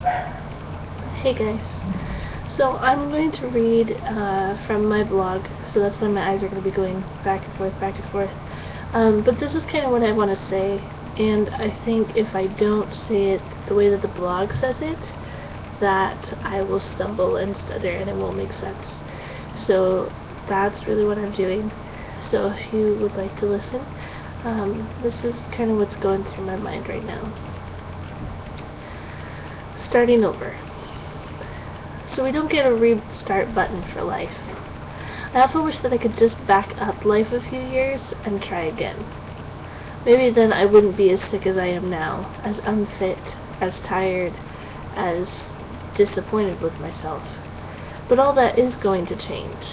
Hey guys, so I'm going to read from my blog, so that's why my eyes are going to be going back and forth, back and forth. But this is kind of what I want to say, and I think if I don't say it the way that the blog says it, that I will stumble and stutter and it won't make sense. So that's really what I'm doing. So if you would like to listen, this is kind of what's going through my mind right now. Starting over. So we don't get a restart button for life. I often wish that I could just back up life a few years and try again. Maybe then I wouldn't be as sick as I am now, as unfit, as tired, as disappointed with myself. But all that is going to change.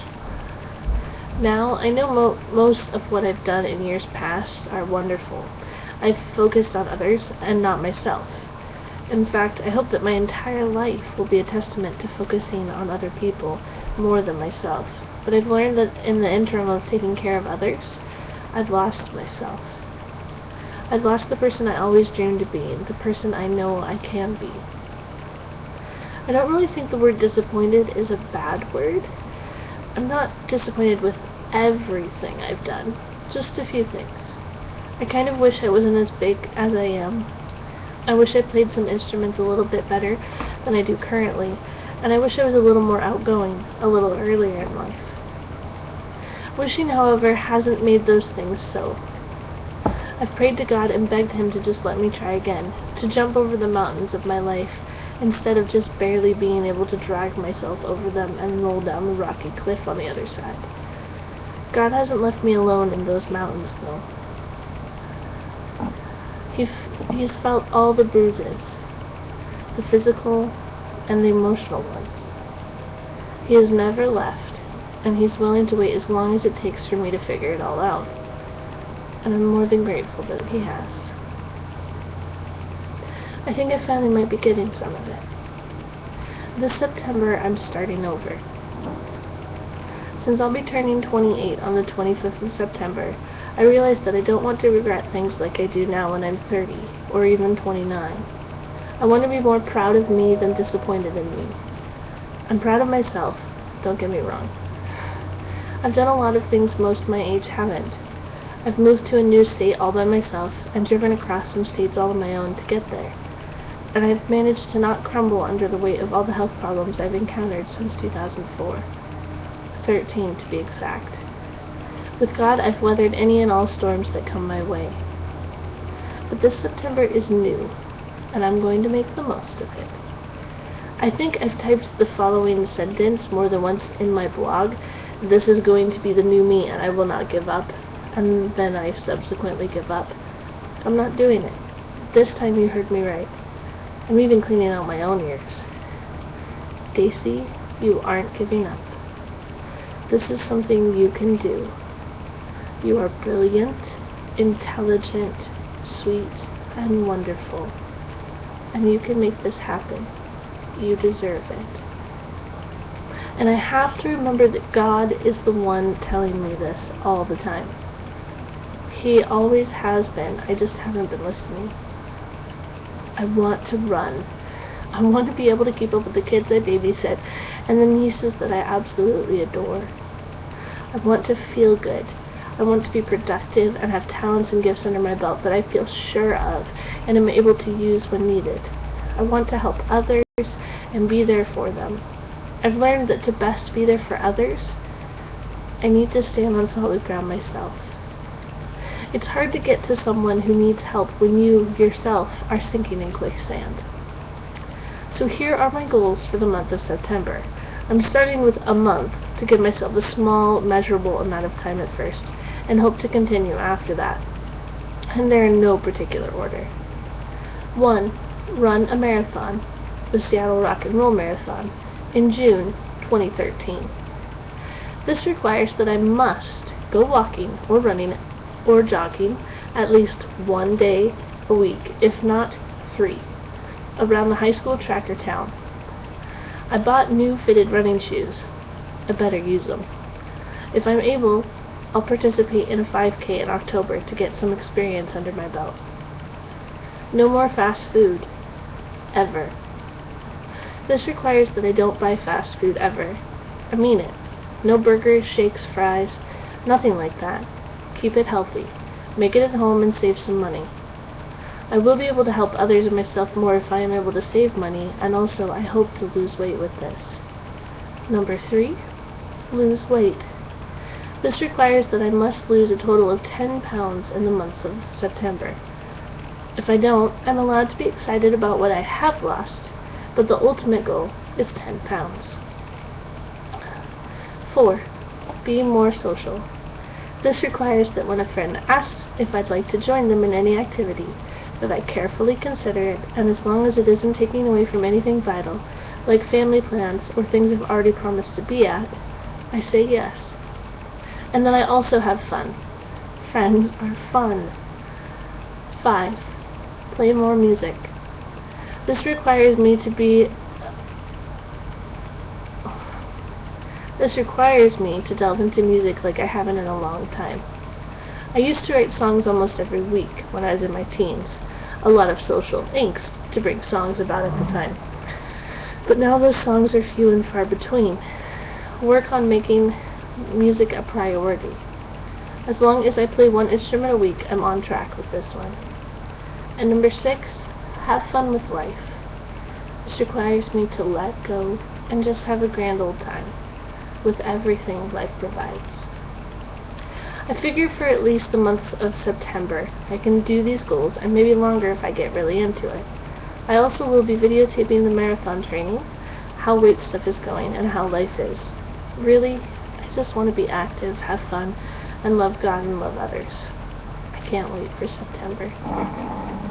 Now, I know most of what I've done in years past are wonderful. I've focused on others and not myself. In fact, I hope that my entire life will be a testament to focusing on other people more than myself. But I've learned that in the interim of taking care of others, I've lost myself. I've lost the person I always dreamed of being, the person I know I can be. I don't really think the word disappointed is a bad word. I'm not disappointed with everything I've done, just a few things. I kind of wish I wasn't as big as I am. I wish I played some instruments a little bit better than I do currently, and I wish I was a little more outgoing a little earlier in life. Wishing, however, hasn't made those things so. I've prayed to God and begged Him to just let me try again, to jump over the mountains of my life, instead of just barely being able to drag myself over them and roll down the rocky cliff on the other side. God hasn't left me alone in those mountains, though. He's felt all the bruises, the physical and the emotional ones. He has never left, and He's willing to wait as long as it takes for me to figure it all out. And I'm more than grateful that He has. I think I finally might be getting some of it. This September, I'm starting over. Since I'll be turning 28 on the 25th of September, I realize that I don't want to regret things like I do now when I'm 30, or even 29. I want to be more proud of me than disappointed in me. I'm proud of myself, don't get me wrong. I've done a lot of things most my age haven't. I've moved to a new state all by myself, and driven across some states all on my own to get there. And I've managed to not crumble under the weight of all the health problems I've encountered since 2004. 13 to be exact. With God, I've weathered any and all storms that come my way. But this September is new, and I'm going to make the most of it. I think I've typed the following sentence more than once in my blog: this is going to be the new me, and I will not give up. And then I subsequently give up. I'm not doing it. This time you heard me right. I'm even cleaning out my own ears. Daisy, you aren't giving up. This is something you can do. You are brilliant, intelligent, sweet, and wonderful. And you can make this happen. You deserve it. And I have to remember that God is the one telling me this all the time. He always has been. I just haven't been listening. I want to run. I want to be able to keep up with the kids I babysit and the nieces that I absolutely adore. I want to feel good. I want to be productive and have talents and gifts under my belt that I feel sure of and am able to use when needed. I want to help others and be there for them. I've learned that to best be there for others, I need to stand on solid ground myself. It's hard to get to someone who needs help when you, yourself, are sinking in quicksand. So here are my goals for the month of September. I'm starting with a month to give myself a small, measurable amount of time at first, and hope to continue after that. And they're in no particular order. 1. Run a marathon, the Seattle Rock and Roll Marathon, in June 2013. This requires that I must go walking or running or jogging at least one day a week, if not 3, around the high school track or town. I bought new fitted running shoes. I better use them. If I'm able, I'll participate in a 5K in October to get some experience under my belt. No more fast food. Ever. This requires that I don't buy fast food ever. I mean it. No burgers, shakes, fries, nothing like that. Keep it healthy. Make it at home and save some money. I will be able to help others and myself more if I am able to save money, and also I hope to lose weight with this. Number 3, lose weight. This requires that I must lose a total of 10 pounds in the month of September. If I don't, I'm allowed to be excited about what I have lost, but the ultimate goal is 10 pounds. 4, be more social. This requires that when a friend asks if I'd like to join them in any activity, that I carefully consider it, and as long as it isn't taking away from anything vital, like family plans or things I've already promised to be at, I say yes. And then I also have fun. Friends are fun. 5, play more music. This requires me to delve into music like I haven't in a long time. I used to write songs almost every week when I was in my teens. A lot of social angst to bring songs about at the time. But now those songs are few and far between. Work on making music a priority. As long as I play one instrument a week, I'm on track with this one. And number 6, have fun with life. This requires me to let go and just have a grand old time with everything life provides. I figure for at least the month of September, I can do these goals, and maybe longer if I get really into it. I also will be videotaping the marathon training, how weight stuff is going, and how life is. Really, I just want to be active, have fun, and love God and love others. I can't wait for September.